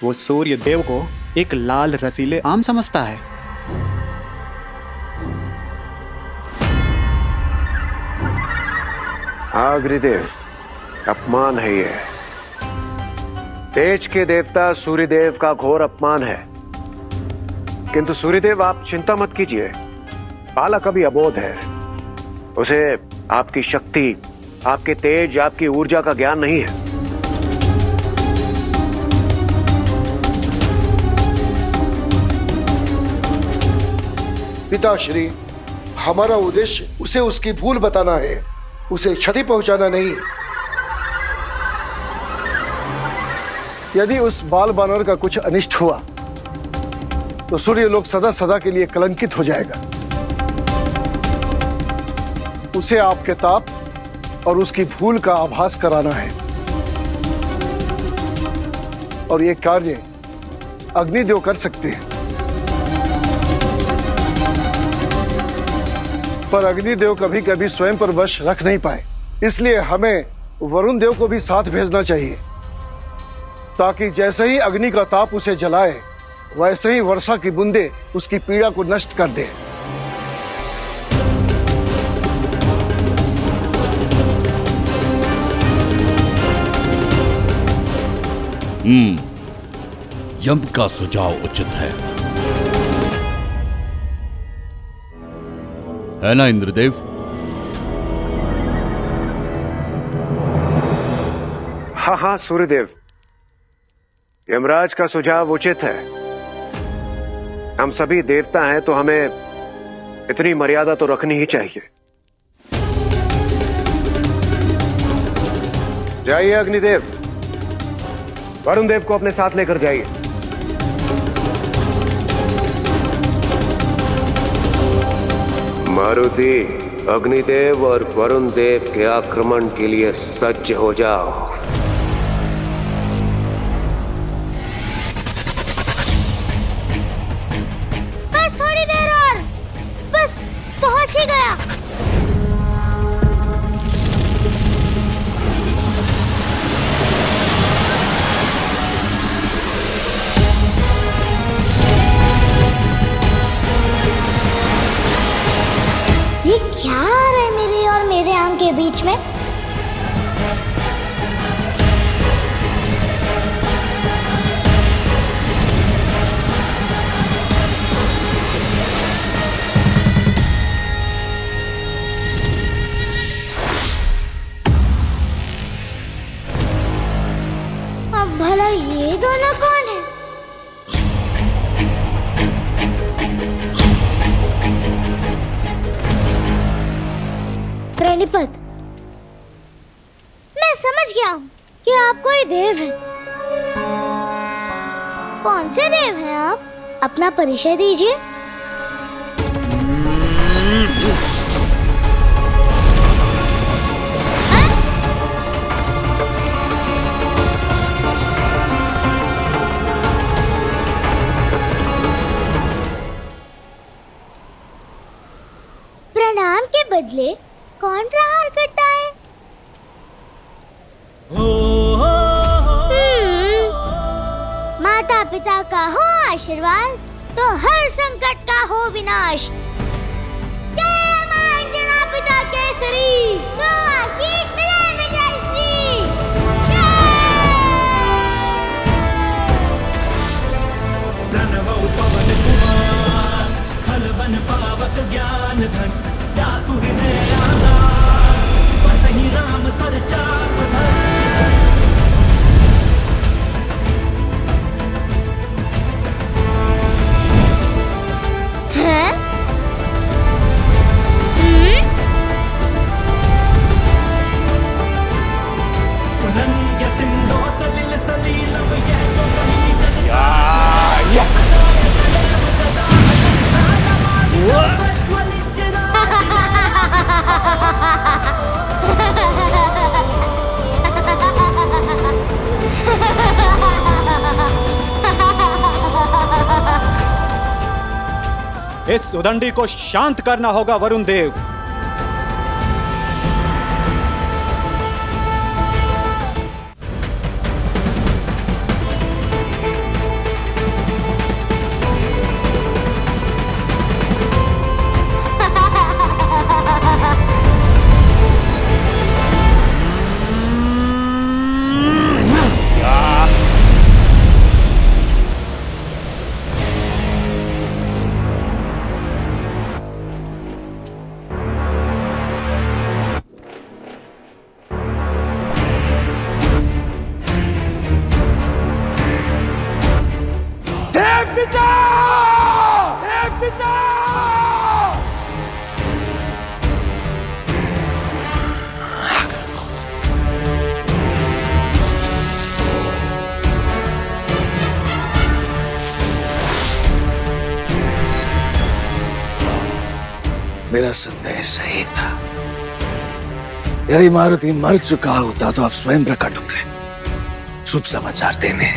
वो सूर्य देव को एक लाल रसीले आम समझता है। अग्निदेव, अपमान है ये। तेज के देवता सूर्यदेव का घोर अपमान है। किंतु सूर्यदेव, आप चिंता मत कीजिए। बालक अभी अबोध है। उसे आपकी शक्ति, आपके तेज, आपकी ऊर्जा का ज्ञान नहीं है। पिताश्री, हमारा उद्देश्य उसे उसकी भूल बताना है, उसे क्षति पहुंचाना नहीं। यदि उस बाल बानर का कुछ अनिष्ट हुआ तो सूर्यलोक सदा सदा के लिए कलंकित हो जाएगा। उसे आपके ताप और उसकी भूल का आभास कराना है, और ये कार्य अग्निदेव कर सकते हैं। पर अग्निदेव कभी कभी स्वयं पर वश रख नहीं पाए, इसलिए हमें वरुण देव को भी साथ भेजना चाहिए, ताकि जैसे ही अग्नि का ताप उसे जलाए वैसे ही वर्षा की बूंदें उसकी पीड़ा को नष्ट कर दे। यम का सुझाव उचित है ना इंद्रदेव? हाँ हाँ सूर्यदेव, यमराज का सुझाव उचित है। हम सभी देवता हैं तो हमें इतनी मर्यादा तो रखनी ही चाहिए। जाइए अग्निदेव, वरुण देव को अपने साथ लेकर जाइए। मारुति, अग्निदेव और वरुण देव के आक्रमण के लिए सज्ज हो जाओ। बस थोड़ी देर और, बस पहुंच ही गया। ये क्या आ रहा है मेरे और मेरे आम के बीच में? अब भला ये दोनों कौन है? प्रणिपत, मैं समझ गया हूँ कि आप कोई देव हैं। कौन से देव हैं आप? अपना परिचय दीजिए। प्रणाम के बदले कौन प्रहार करता है? माता पिता का हो आशीर्वाद तो हर संकट का हो विनाश। जय मां अंजना पिता केसरी, तो आशीष मिले विजय श्री। प्रणव पवन कुमार, खल बन पावक ज्ञान धन, जासु हृदय आधार, बसहि राम सर चाप धर। हैं? पुलंग्य सिंधो सलिल सलीलम यशो कमिनी जन इस उदंडी को शांत करना होगा वरुण देव। पिता! हे पिता! मेरा संदेह सही था। यदि मारुति मर चुका होता तो आप स्वयं प्रकट होते शुभ समाचार देने,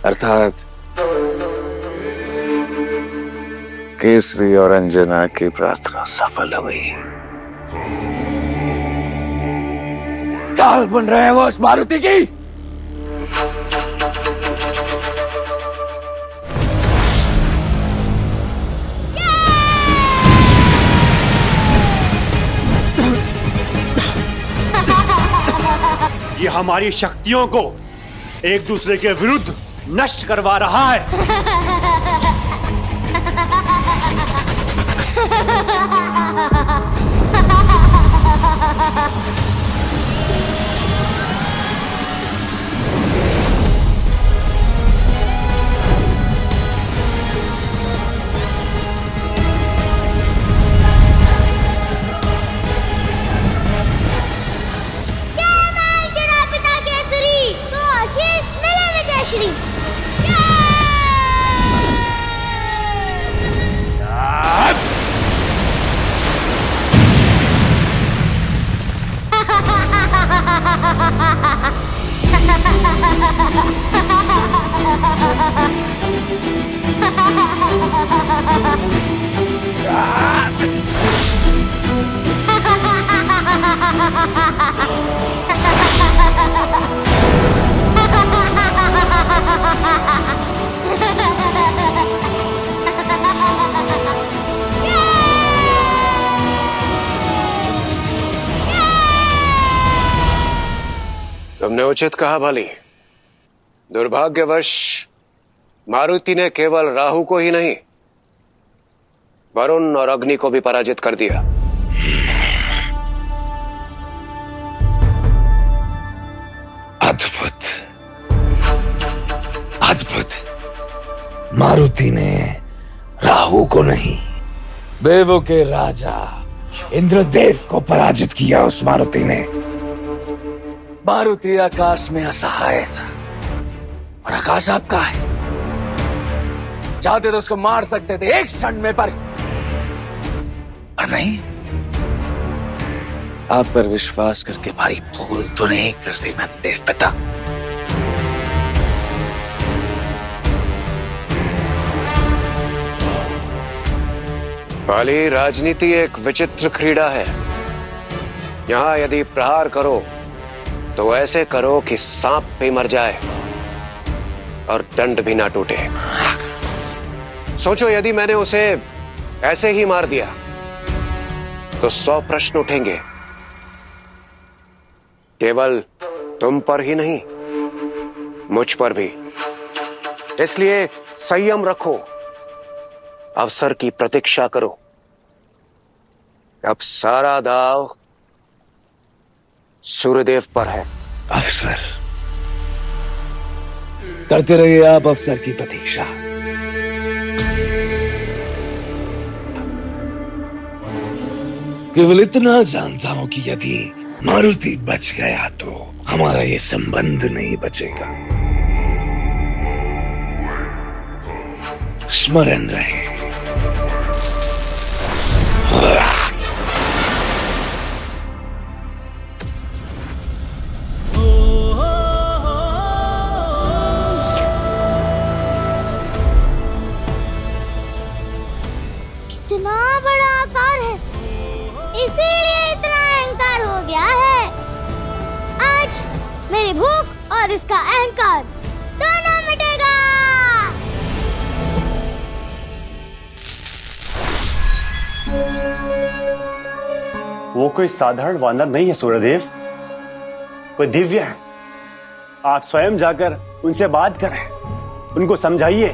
अर्थात केसरी और अंजना की प्रार्थना सफल हुई। चाल बन रहे हैं वो उस मारुति की। ये हमारी शक्तियों को एक दूसरे के विरुद्ध नष्ट करवा रहा है। तुमने उचित कहा भाली। दुर्भाग्यवश मारुति ने केवल राहु को ही नहीं, वरुण और अग्नि को भी पराजित कर दिया। अद्भुत, अद्भुत। मारुति ने राहु को नहीं, देवों के राजा इंद्रदेव को पराजित किया उस मारुति ने। मारुति आकाश में असहाय था और आकाश आपका है। चाहते तो उसको मार सकते थे एक क्षण में, पर नहीं। आप पर विश्वास करके भारी भूल तो नहीं कर दी मैंने देव पिता। भाली, राजनीति एक विचित्र क्रीड़ा है। यहां यदि प्रहार करो तो ऐसे करो कि सांप भी मर जाए और दंड भी ना टूटे। सोचो, यदि मैंने उसे ऐसे ही मार दिया तो 100 प्रश्न उठेंगे, केवल तुम पर ही नहीं, मुझ पर भी। इसलिए संयम रखो, अवसर की प्रतीक्षा करो। अब सारा दाव सूर्यदेव पर है। अवसर करते रहिए आप अवसर की प्रतीक्षा। केवल इतना जानता हूं कि यदि मारुति बच गया तो हमारा ये संबंध नहीं बचेगा। स्मरण रहे। कितना बड़ा आकार है, इसीलिए इतना अहंकार हो गया है। आज मेरी भूख और इसका अहंकार दोनों मिटेगा। वो कोई साधारण वानर नहीं है सूर्यदेव, कोई दिव्य है। आप स्वयं जाकर उनसे बात करें, उनको समझाइए।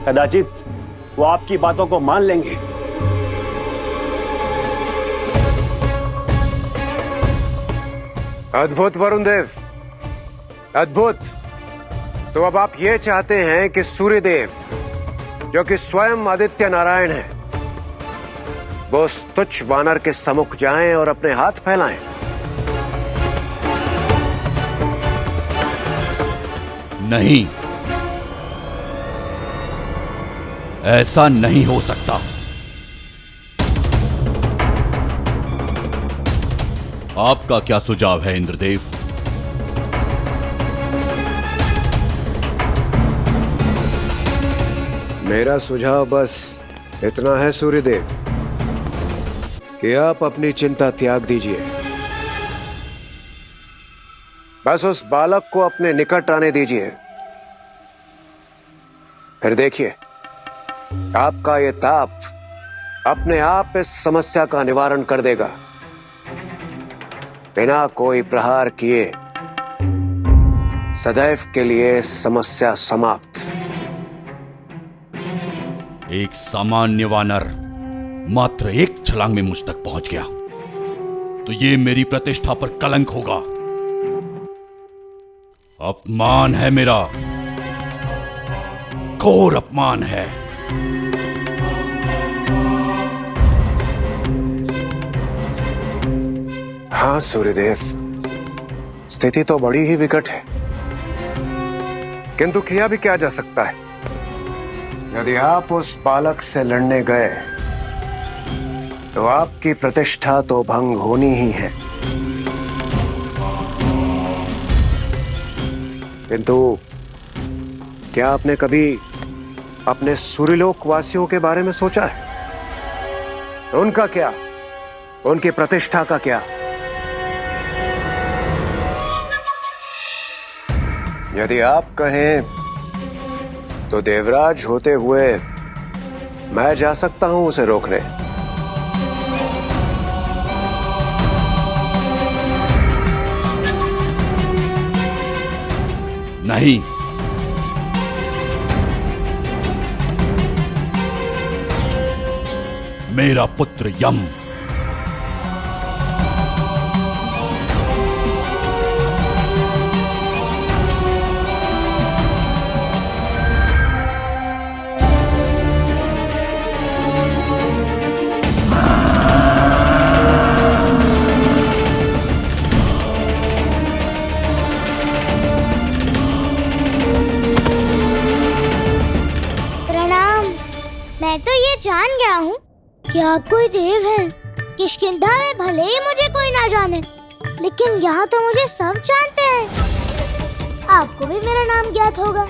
कदाचित वो आपकी बातों को मान लेंगे। अद्भुत वरुण देव, अद्भुत। तो अब आप ये चाहते हैं कि सूर्यदेव, जो कि स्वयं आदित्य नारायण है, वो उस तुच्छ वानर के सम्मुख जाएं और अपने हाथ फैलाएं? नहीं, ऐसा नहीं हो सकता। आपका क्या सुझाव है इंद्रदेव? मेरा सुझाव बस इतना है सूर्यदेव कि आप अपनी चिंता त्याग दीजिए। बस उस बालक को अपने निकट आने दीजिए। फिर देखिए, आपका ये ताप अपने आप इस समस्या का निवारण कर देगा। बिना कोई प्रहार किए सदैव के लिए समस्या समाप्त। एक सामान्य वानर मात्र एक छलांग में मुझ तक पहुंच गया तो ये मेरी प्रतिष्ठा पर कलंक होगा, अपमान है मेरा, घोर अपमान है। हाँ सूर्यदेव, स्थिति तो बड़ी ही विकट है, किंतु किया भी क्या जा सकता है। यदि आप उस बालक से लड़ने गए तो आपकी प्रतिष्ठा तो भंग होनी ही है। किंतु क्या आपने कभी अपने सूर्यलोक वासियों के बारे में सोचा है? उनका क्या, उनकी प्रतिष्ठा का क्या? यदि आप कहें तो देवराज होते हुए मैं जा सकता हूं उसे रोकने। नहीं, मेरा पुत्र यम मैं तो ये जान गया हूँ कि आप कोई देव हैं। किष्किंधा में भले ही मुझे कोई ना जाने, लेकिन यहाँ तो मुझे सब जानते हैं। आपको भी मेरा नाम ज्ञात होगा।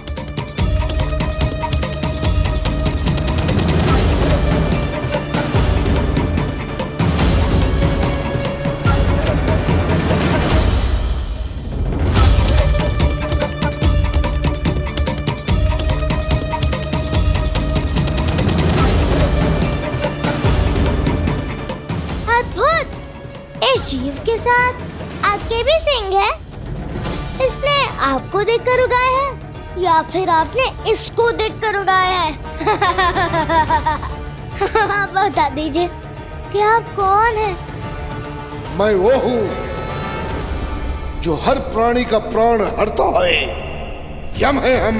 जीव के साथ आपके भी सिंग है। इसने आपको देखकर उगाया है या फिर आपने इसको देखकर उगाया है? बता दीजिए कि आप कौन हैं? मैं वो हूँ जो हर प्राणी का प्राण हरता है। यम है हम।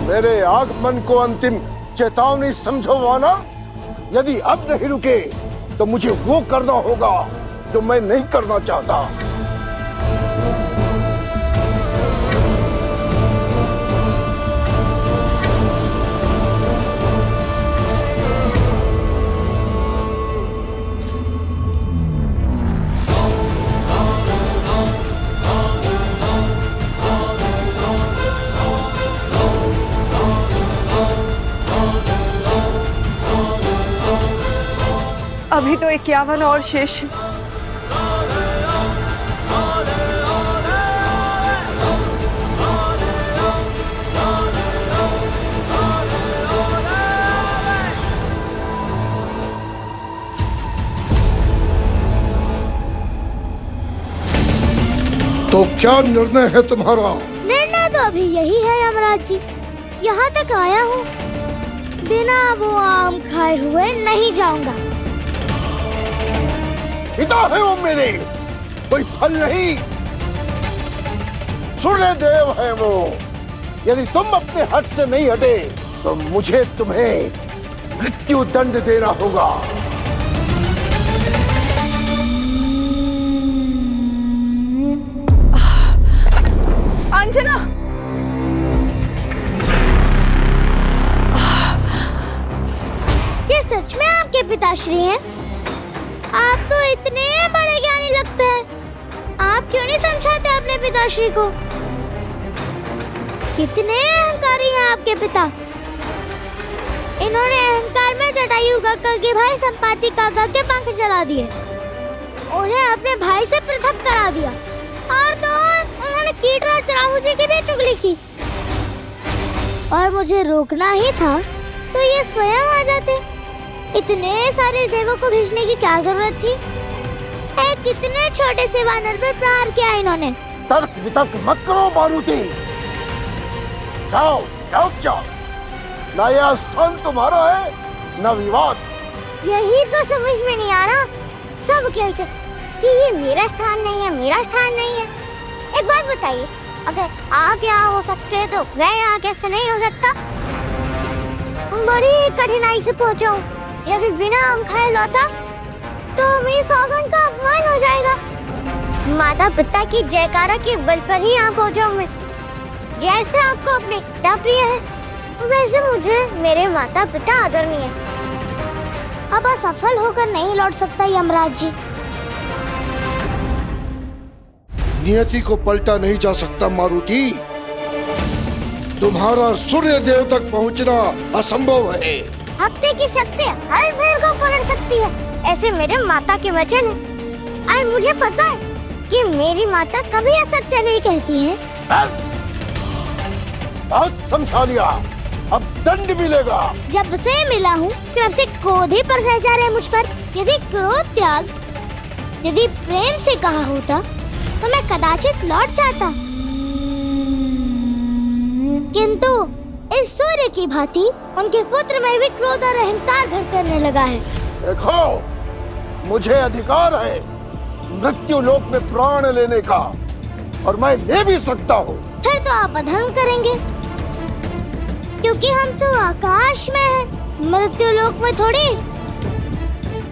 मेरे आगमन को अंतिम चेतावनी समझो वानर। यदि अब नहीं रुके तो मुझे वो करना होगा जो मैं नहीं करना चाहता। अभी तो 51 और शेष है। तो क्या निर्णय है तुम्हारा? निर्णय तो अभी यही है यमराज जी। यहाँ तक आया हूँ, बिना वो आम खाए हुए नहीं जाऊंगा। पिता है वो मेरे, कोई फल नहीं। सूर्य देव है वो। यदि तुम अपने हद से नहीं हटे तो मुझे तुम्हें मृत्यु दंड देना होगा। अंजना, ये सच में आपके पिताश्री हैं? आप तो इतने बड़े ज्ञानी लगते हैं। आप क्यों नहीं समझाते अपने पिताश्री को? कितने अहंकारी हैं आपके पिता। इन्होंने अहंकार में जटायु काका के भाई संपाति काका के पंख जला दिए, उन्हें अपने भाई से पृथक करा दिया, और तो और उन्होंने कीटराज राहु जी की भी चुगली की। और मुझे रोकना ही था तो ये स्वयं आ जाते। इतने सारे देवों को भेजने की क्या जरूरत थी? एक कितने छोटे से वानर पर प्रहार किया इन्होंने। तर्क वितर्क मत करो मारुति, जाओ जाओ जाओ। न यह स्थान तुम्हारा है न विवाद। यही तो समझ में नहीं आ रहा। सब कहते कि ये मेरा स्थान नहीं है, मेरा स्थान नहीं है। एक बात बताइए, अगर आप यहाँ हो सकते हैं तो मैं यहाँ कैसे नहीं हो सकता? बड़ी कठिनाई से पहुँचा हूँ। यदि बिना आम खाए लौटा तो मेरी सौगंध का अपमान हो जाएगा। माता पिता की जयकारा के बल पर ही यहाँ पहुँचा हूँ। जैसे आपको अपने पिता प्रिय है, वैसे मुझे मेरे माता पिता आदरणीय है। अब असफल होकर नहीं लौट सकता यमराज जी। नियति को पलटा नहीं जा सकता मारुति। तुम्हारा सूर्य देव तक पहुंचना असंभव है। हफ्ते की शक्ति हर भीड़ को पलट सकती है, ऐसे मेरे माता के वचन है। और मुझे पता है कि मेरी माता कभी असत्य नहीं कहती है। बस बहुत समझा लिया, अब दंड मिलेगा। जब से मिला हूँ तब से क्रोध ही भ्रष्टाचार है मुझ पर। यदि क्रोध त्याग, यदि प्रेम से कहा होता तो मैं कदाचित लौट जाता, किंतु इस सूर्य की भांति उनके पुत्र में भी क्रोध और अहंकार घर करने लगा है। देखो, मुझे अधिकार है मृत्यु लोक में प्राण लेने का, और मैं ले भी सकता हूँ। फिर तो आप अधर्म करेंगे, क्योंकि हम तो आकाश में हैं, मृत्यु लोक में थोड़ी।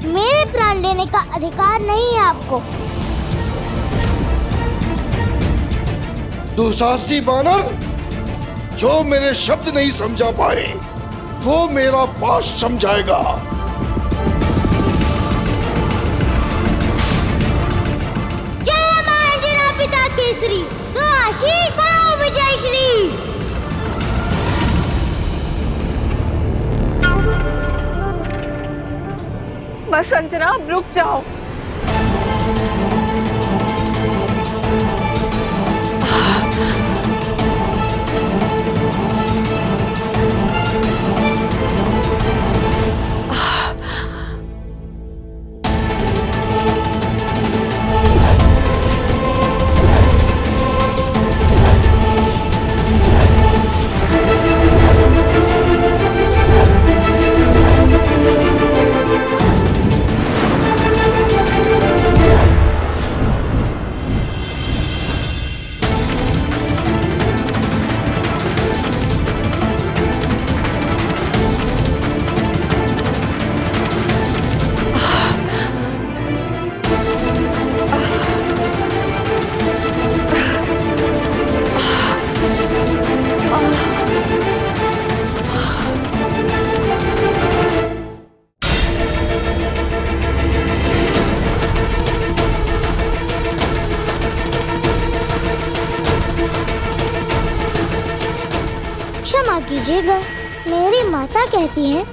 मेरे प्राण लेने का अधिकार नहीं है आपको। दुसासी बानर, जो मेरे शब्द नहीं समझा पाए वो मेरा पाश समझाएगा। जय मार्जना पिता केसरी, तो आशीष पाओ विजय श्री। बस अंजना, अब रुक जाओ। क्षमा कीजिएगा, मेरी माता कहती हैं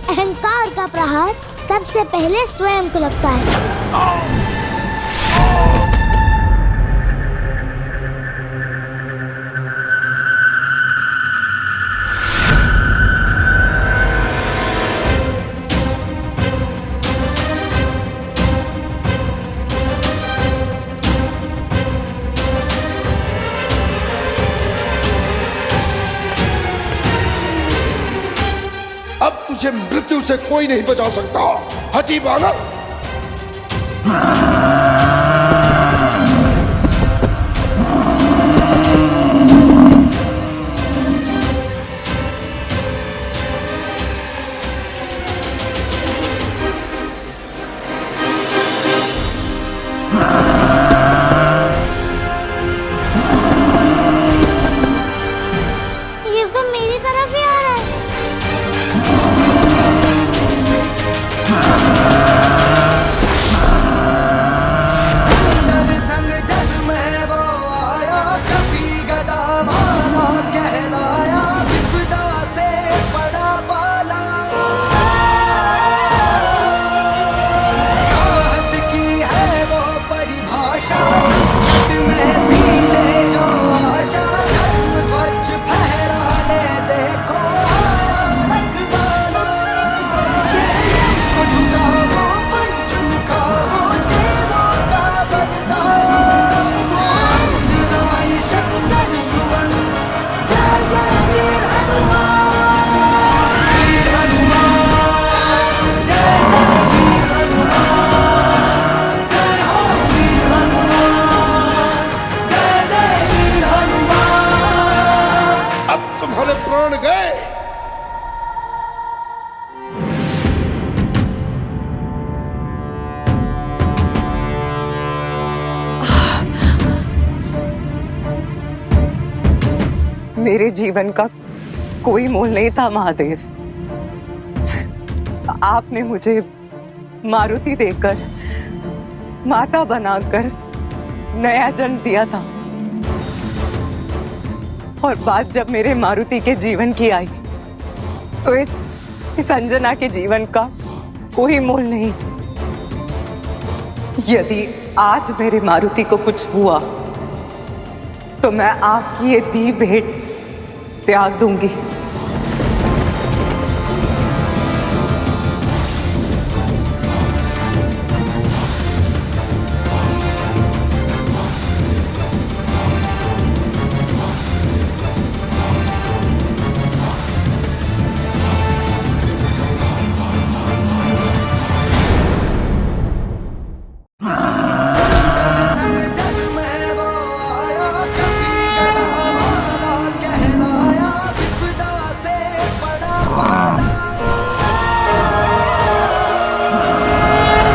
अहंकार का प्रहार सबसे पहले स्वयं को लगता है। अब तुझे मृत्यु से कोई नहीं बचा सकता। हटी बालक, ये तो मेरी तरफ ही आ रहा है। संग जग में वो आया, कभी गदा वाला कहलाया, विपदा से बड़ा पाला। साहस की है वो परिभाषा, में सींचे जो आशा, धर्म ध्वज फहराने देखो आया रखवाला। को झुका वो पंच मुखा, वो देवों का वरदान, वो अंजनाई शंकर सुवन, जय जय वीर हनुमान, वीर हनुमान, जय जय वीर हनुमान, जय हो वीर हनुमान, जय जय वीर हनुमान। अब तुम्हारे प्राण गए। मेरे जीवन का कोई मोल नहीं था महादेव। आपने मुझे मारुति देकर, माता बनाकर नया जन्म दिया था। और बात जब मेरे मारुति के जीवन की आई, तो इस अंजना के जीवन का कोई मोल नहीं। यदि आज मेरे मारुति को कुछ हुआ, तो मैं आपकी ये दी भेंट त्याग दूंगी। संग जग में वो आया, कभी गदा वाला कहलाया, विपदा से बड़ा पाला।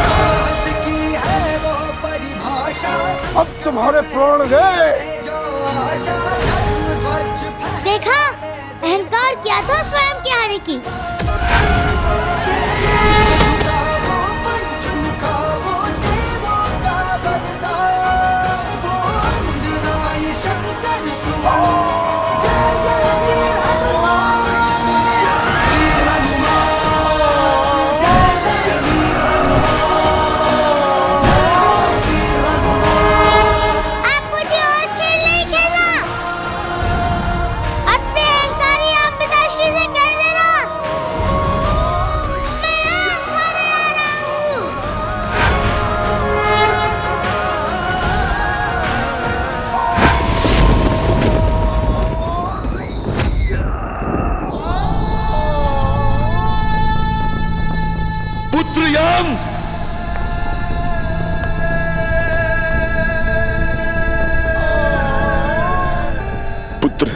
साहस की है वो परिभाषा, अब तुम्हारे प्राण गए। जो आशा, धर्म ध्वज देखा, अहंकार क्या था स्वयं की हानि की। झुका वो पंच मुखा, वो देवों का वरदान, वो अंजनाई शंकर सुवन, जय जय वीर हनुमान, वीर हनुमान, जय जय वीर हनुमान, जय हो वीर हनुमान। आप मुझे और खेल नहीं खेलना। अपने अहंकारी आम पिताश्री से कह देना, मैं आम खाने आ रहा हूँ। पुत्र यम, पुत्र,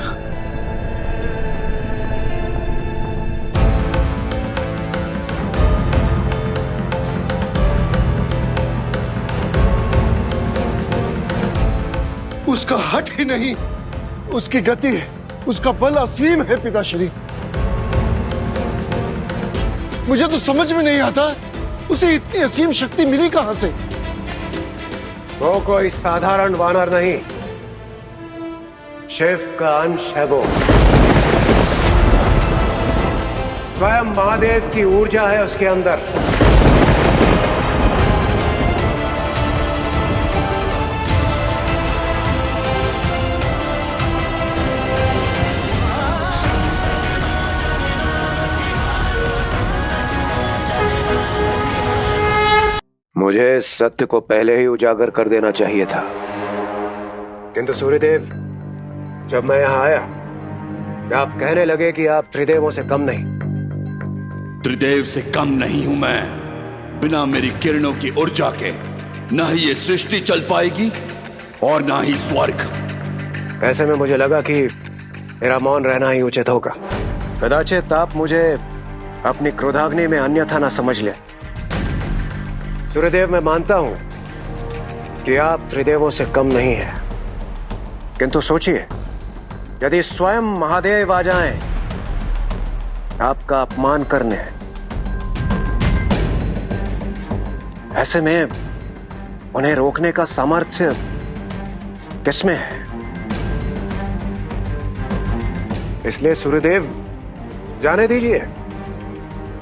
उसका हट ही नहीं, उसकी गति, उसका बल असीम है पिताश्री। मुझे तो समझ में नहीं आता, उसे इतनी असीम शक्ति मिली कहां से। वो कोई साधारण वानर नहीं, शिव का अंश है वो। स्वयं महादेव की ऊर्जा है उसके अंदर। मुझे इस सत्य को पहले ही उजागर कर देना चाहिए था, किंतु सूर्यदेव, जब मैं यहां आया, आप कहने लगे कि आप त्रिदेवों से कम नहीं। त्रिदेव से कम नहीं हूं मैं। बिना मेरी किरणों की ऊर्जा के ना ही ये सृष्टि चल पाएगी और ना ही स्वर्ग। ऐसे में मुझे लगा कि मेरा मौन रहना ही उचित होगा। कदाचित आप मुझे अपनी क्रोधाग्नि में अन्यथा ना समझ ले। सूर्यदेव, मैं मानता हूं कि आप त्रिदेवों से कम नहीं हैं, किंतु सोचिए, यदि स्वयं महादेव आ जाएं आपका अपमान करने, ऐसे में उन्हें रोकने का सामर्थ्य किसमें है? इसलिए सूर्यदेव, जाने दीजिए,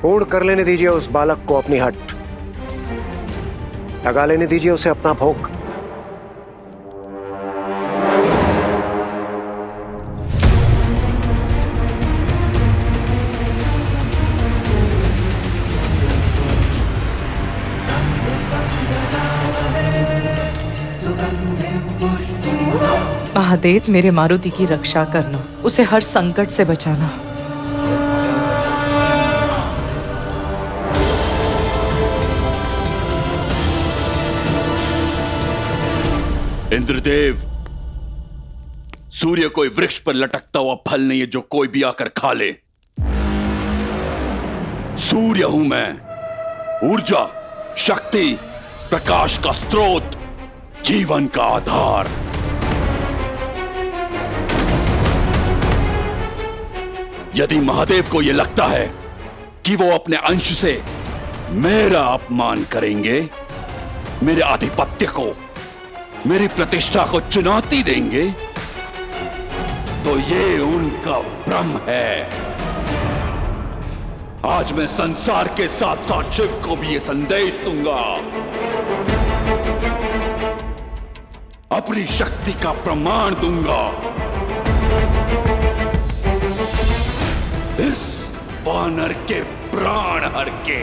पूर्ण कर लेने दीजिए उस बालक को अपनी हट, लगा लेने दीजिए उसे अपना भोग। महादेव, मेरे मारुति की रक्षा करना, उसे हर संकट से बचाना। इंद्रदेव, सूर्य कोई वृक्ष पर लटकता हुआ फल नहीं है जो कोई भी आकर खा ले। सूर्य हूं मैं, ऊर्जा, शक्ति, प्रकाश का स्रोत, जीवन का आधार। यदि महादेव को यह लगता है कि वो अपने अंश से मेरा अपमान करेंगे, मेरे आधिपत्य को, मेरी प्रतिष्ठा को चुनौती देंगे, तो ये उनका भ्रम है। आज मैं संसार के साथ साथ शिव को भी ये संदेश दूंगा, अपनी शक्ति का प्रमाण दूंगा। इस वानर के प्राण हर के।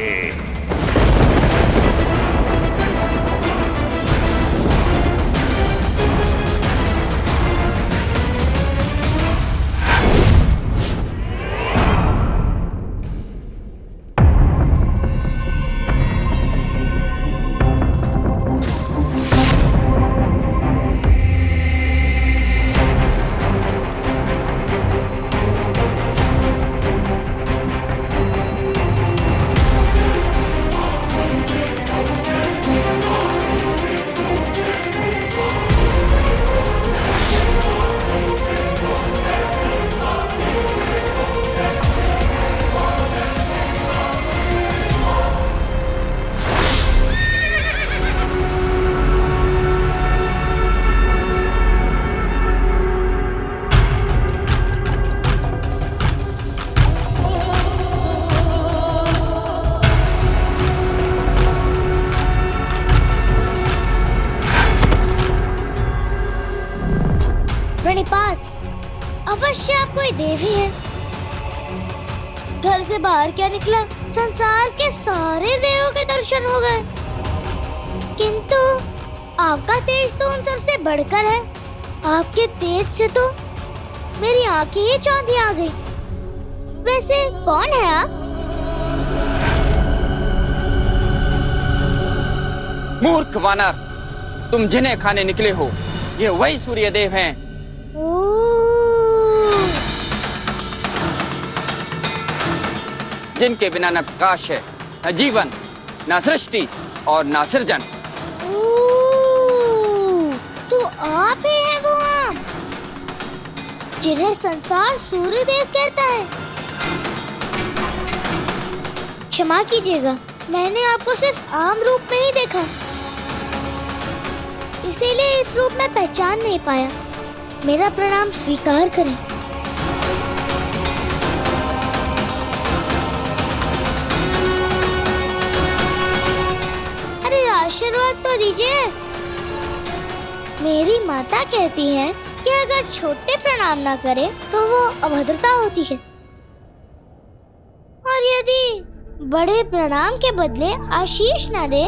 प्रणिपात, अवश्य आप कोई देव ही हैं। घर से बाहर क्या निकला, संसार के सारे देवों के दर्शन हो गए, किंतु आपका तेज तो उन सबसे बढ़कर है। आपके तेज से तो मेरी आंखें ही चौंधी आ गई। वैसे कौन है आप? मूर्ख वानर, तुम जिन्हें खाने निकले हो, ये वही सूर्यदेव हैं। जिनके बिना न प्रकाश है, न जीवन, न सृष्टि और न सृजन। तो आप ही हैं वो आम जिन्हें संसार सूर्यदेव कहता है। क्षमा कीजिएगा, मैंने आपको सिर्फ आम रूप में ही देखा, इसीलिए इस रूप में पहचान नहीं पाया। मेरा प्रणाम स्वीकार करें। अरे आशीर्वाद तो दीजिए। मेरी माता कहती है कि अगर छोटे प्रणाम ना करें तो वो अभद्रता होती है, और यदि बड़े प्रणाम के बदले आशीष ना दे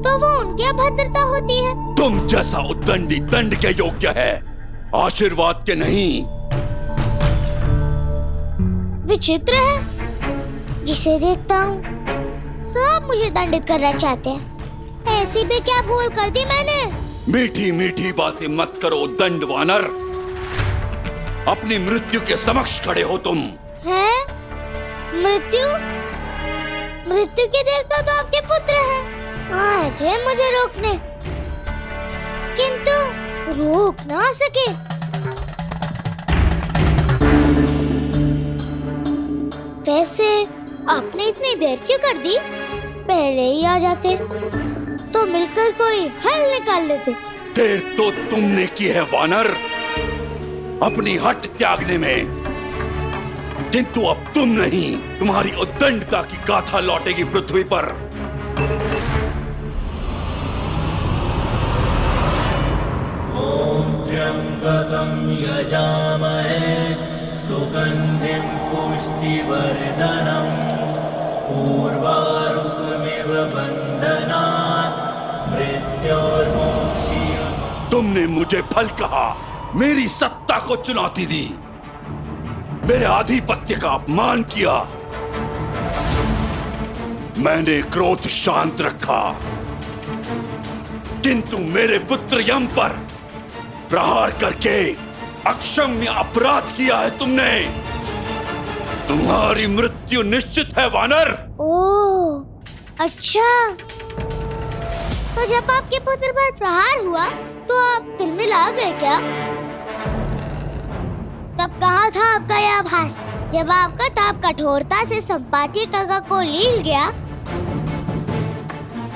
तो वो उनकी अभद्रता होती है। तुम जैसा उद्दंडी दंड के योग्य है, आशीर्वाद के नहीं। विचित्र है, जिसे देखता हूँ सब मुझे दंडित करना चाहते हैं। ऐसी भी क्या भूल कर दी मैंने? मीठी मीठी बातें मत करो दंड वानर। अपनी मृत्यु के समक्ष खड़े हो तुम। हैं? मृत्यु? मृत्यु के देवता तो आपके पुत्र हैं। आए थे मुझे रोकने, किंतु रोक ना सके। वैसे आपने इतनी देर क्यों कर दी? पहले ही आ जाते तो मिलकर कोई हल निकाल लेते। देर तो तुमने की है वानर, अपनी हट त्यागने में, किंतु अब तुम नहीं, तुम्हारी उद्दंडता की गाथा लौटेगी पृथ्वी पर। त्र्यंबकं यजामहे सुगंधिं पुष्टिवर्धनम् उर्वारुकमिव बन्धनात् मृत्योर्मोक्षीयमामृतम्। तुमने मुझे फल कहा, मेरी सत्ता को चुनौती दी, मेरे आधिपत्य का अपमान किया। मैंने क्रोध शांत रखा, किंतु मेरे पुत्र यम पर प्रहार करके अक्षम्य अपराध किया है तुमने। तुम्हारी मृत्यु निश्चित है वानर। ओह, अच्छा। तो जब आपके पुत्र पर प्रहार हुआ तो आप तिलमिला गए क्या? तब कहाँ था आपका यह आभास? जब आपका ताप कठोरता से संपाति काका को लील गया,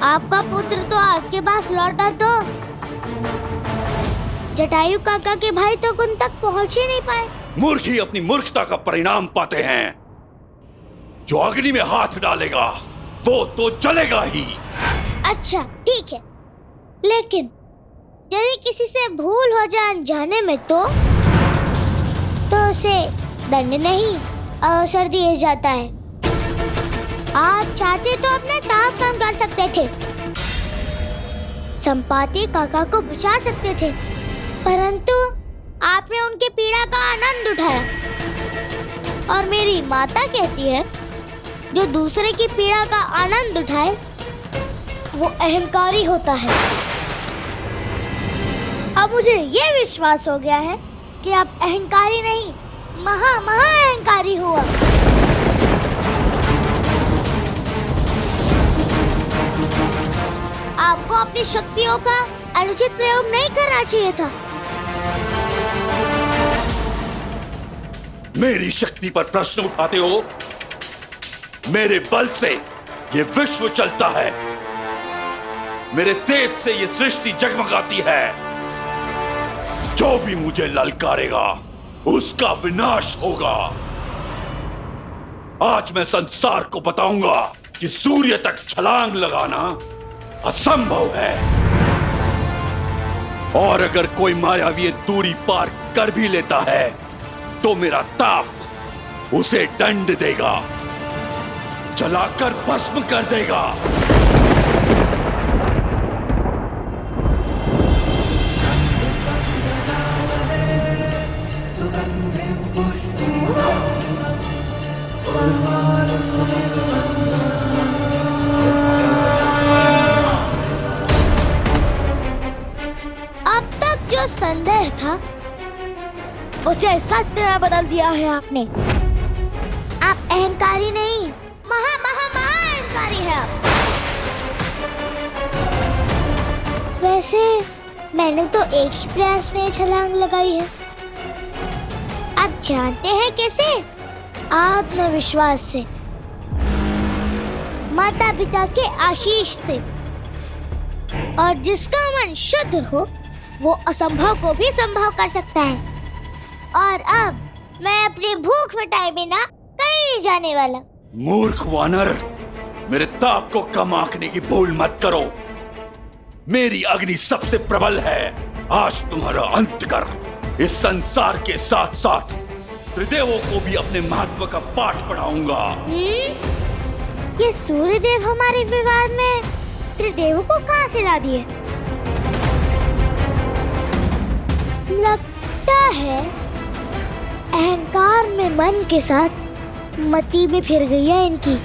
आपका पुत्र तो आपके पास लौटा तो जटायु काका के भाई तो उन तक पहुंच ही नहीं पाए। मूर्ख ही अपनी मूर्खता का परिणाम पाते हैं। जो अग्नि में हाथ डालेगा वो तो जलेगा ही। अच्छा ठीक है, लेकिन यदि किसी से भूल हो जाए अनजाने में तो उसे दंड नहीं अवसर दिया जाता है। आप चाहते तो अपना ताप कम कर सकते थे, संपाति काका को बचा सकते थे, परंतु आपने उनके पीड़ा का आनंद उठाया। और मेरी माता कहती है, जो दूसरे की पीड़ा का आनंद उठाए वो अहंकारी होता है। अब मुझे ये विश्वास हो गया है कि आप अहंकारी नहीं, महा अहंकारी हुआ। आपको अपनी शक्तियों का अनुचित प्रयोग नहीं करना चाहिए था। मेरी शक्ति पर प्रश्न उठाते हो? मेरे बल से ये विश्व चलता है, मेरे तेज से ये सृष्टि जगमगाती है। जो भी मुझे ललकारेगा उसका विनाश होगा। आज मैं संसार को बताऊंगा कि सूर्य तक छलांग लगाना असंभव है, और अगर कोई मायावी दूरी पार कर भी लेता है तो मेरा ताप उसे दंड देगा, जलाकर भस्म कर देगा। अब तक जो संदेह था उसे सत्य में बदल दिया है आपने। आप अहंकारी नहीं, महा अहंकारी है आप। वैसे मैंने तो एक ही प्रयास में छलांग लगाई है। आप जानते हैं कैसे? आत्मविश्वास से, माता पिता के आशीष से। और जिसका मन शुद्ध हो वो असंभव को भी संभव कर सकता है। और अब मैं अपनी भूख मिटाए बिना कहीं नहीं जाने वाला। मूर्ख वानर, मेरे ताप को कम आंकने की भूल मत करो। मेरी अग्नि सबसे प्रबल है। आज तुम्हारा अंत कर इस संसार के साथ साथ त्रिदेवों को भी अपने महत्व का पाठ पढ़ाऊंगा। ये सूर्यदेव हमारे विवाद में त्रिदेवों को कहां से ला दिए? लगता है अहंकार में मन के साथ मति भी फिर गई है इनकी।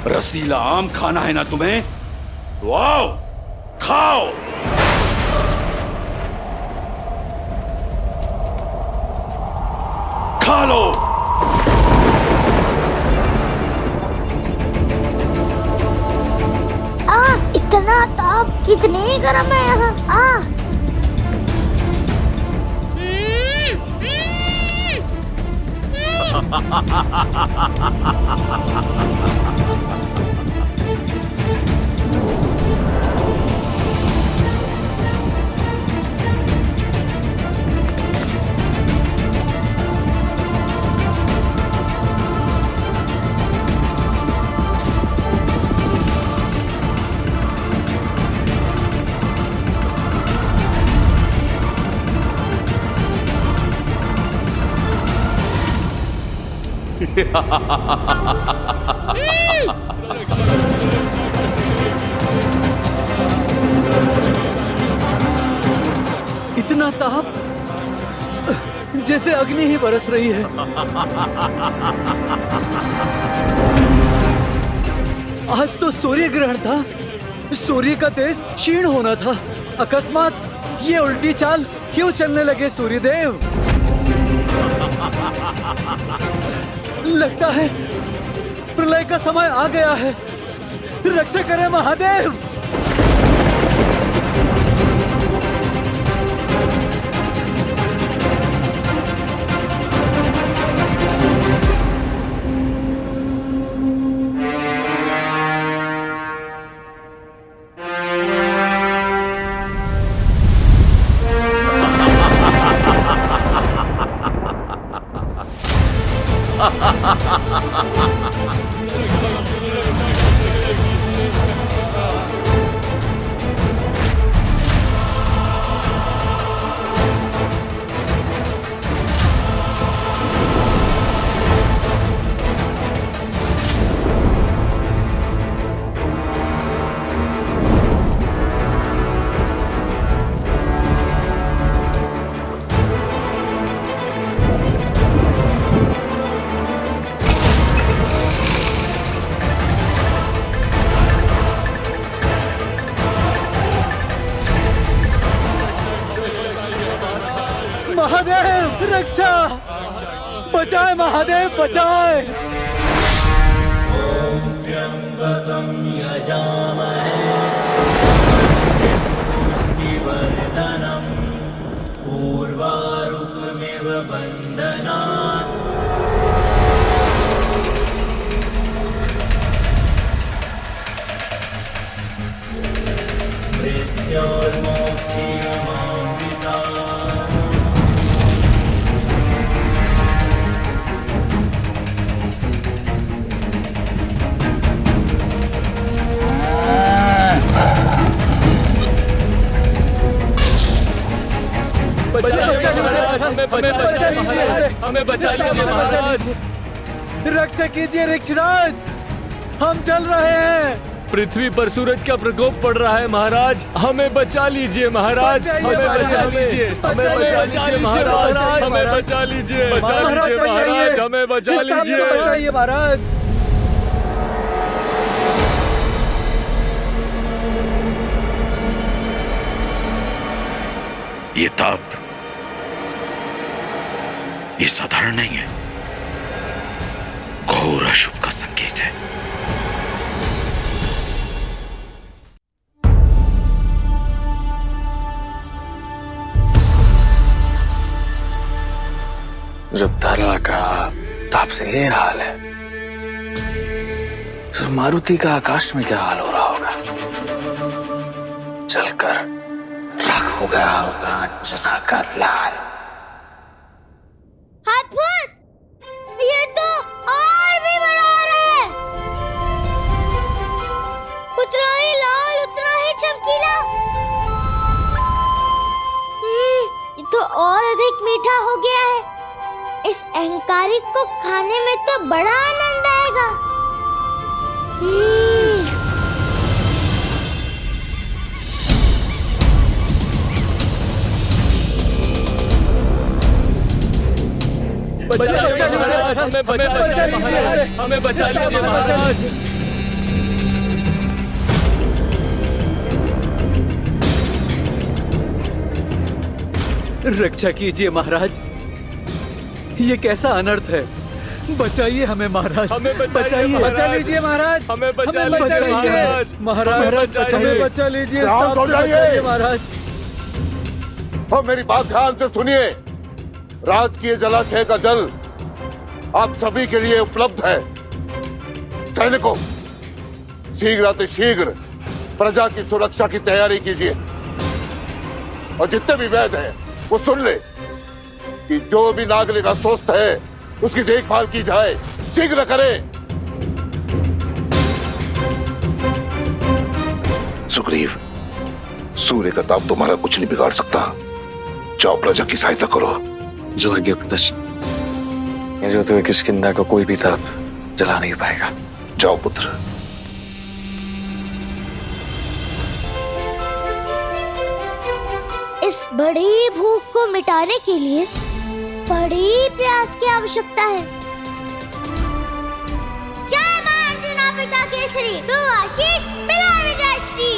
रसीला आम खाना है ना तुम्हें? तो आओ, खाओ। खा लो। इतना ताप, कितनी गर्म है यहाँ। इतना ताप, जैसे अग्नि ही बरस रही है। आज तो सूर्य ग्रहण था, सूर्य का तेज क्षीण होना था। अकस्मात ये उल्टी चाल क्यों चलने लगे सूर्यदेव? लगता है प्रलय का समय आ गया है। रक्षा करें महादेव। महादेव रक्षा, बचाए महादेव बचाए। त्र्यंबकं यजामहे पुष्टिवर्धनम् उर्वारुकमिव बन्धनात्। मृत्योर्मोक्षीयमामृतात्। हमें बचा लीजिए महाराज। रक्षा कीजिए ऋक्षराज, हम चल रहे हैं। पृथ्वी पर सूरज का प्रकोप पड़ रहा है महाराज, हमें बचा लीजिए महाराज। हमें बचा लीजिए, हमें बचा लीजिए महाराज, हमें बचा लीजिए, बचा लीजिए महाराज, हमें बचा लीजिए, बचाइए महाराज। ये ताप, ये साधारण नहीं है, घोर अशुभ का संकेत है। जब धरा का ताप से ये हाल है, तो मारुति का आकाश में क्या हाल हो रहा होगा? चलकर राख हो गया होगा अंजना का लाल। हाथपत, ये तो और भी बड़ा हो रहा है। उतना ही लाल, उतना ही चमकीला। ये तो और अधिक मीठा हो गया है। इस अहंकारी को खाने में तो बड़ा आनंद आएगा। हमें बचा लीजिए महाराज, हमें बचा लीजिए महाराज। रक्षा कीजिए महाराज, ये कैसा अनर्थ है। बचाइए हमें महाराज, हमें बचाइए, बचा लीजिए महाराज, हमें बचा लीजिए महाराज, महाराज हमें बचा लीजिए, बचाइए महाराज। और मेरी बात ध्यान से सुनिए, राजकीय जलाशय का जल आप सभी के लिए उपलब्ध है। सैनिकों, शीघ्र प्रजा की सुरक्षा की तैयारी कीजिए और जितने भी वैद्य हैं वो सुन ले कि जो भी नागरिक अस्वस्थ है उसकी देखभाल की जाए, शीघ्र करें। सुग्रीव, सूर्य का ताप तुम्हारा कुछ नहीं बिगाड़ सकता। जाओ प्रजा की सहायता करो। जो आज्ञा पिताश्री, मेरे होते हुए किष्किंधा का कोई भी ताप जला नहीं पाएगा। जाओ पुत्र। इस बड़ी भूख को मिटाने के लिए बड़ी प्रयास की आवश्यकता है। जय मां अंजना पिता केसरी, तू आशीष मिला विजयश्री।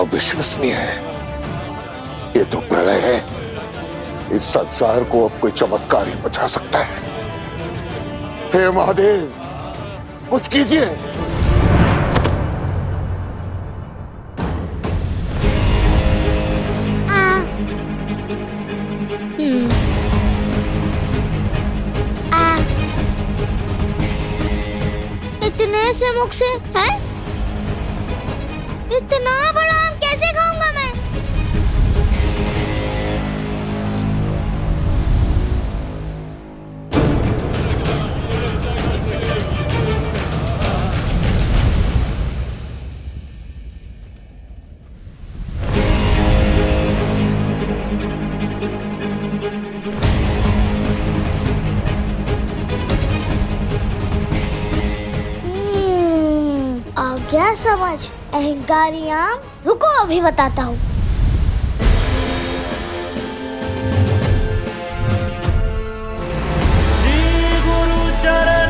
अविश्वसनीय है, ये तो प्रलय है। इस संसार को अब कोई चमत्कार ही बचा सकता है। हे महादेव, कुछ कीजिए। इतने से मुख से है, इतना बड़ा आम कैसे खाऊंगा मैं? आ गया समझ, अहंकारी आम। रुको अभी बताता हूँ। श्री गुरु चरण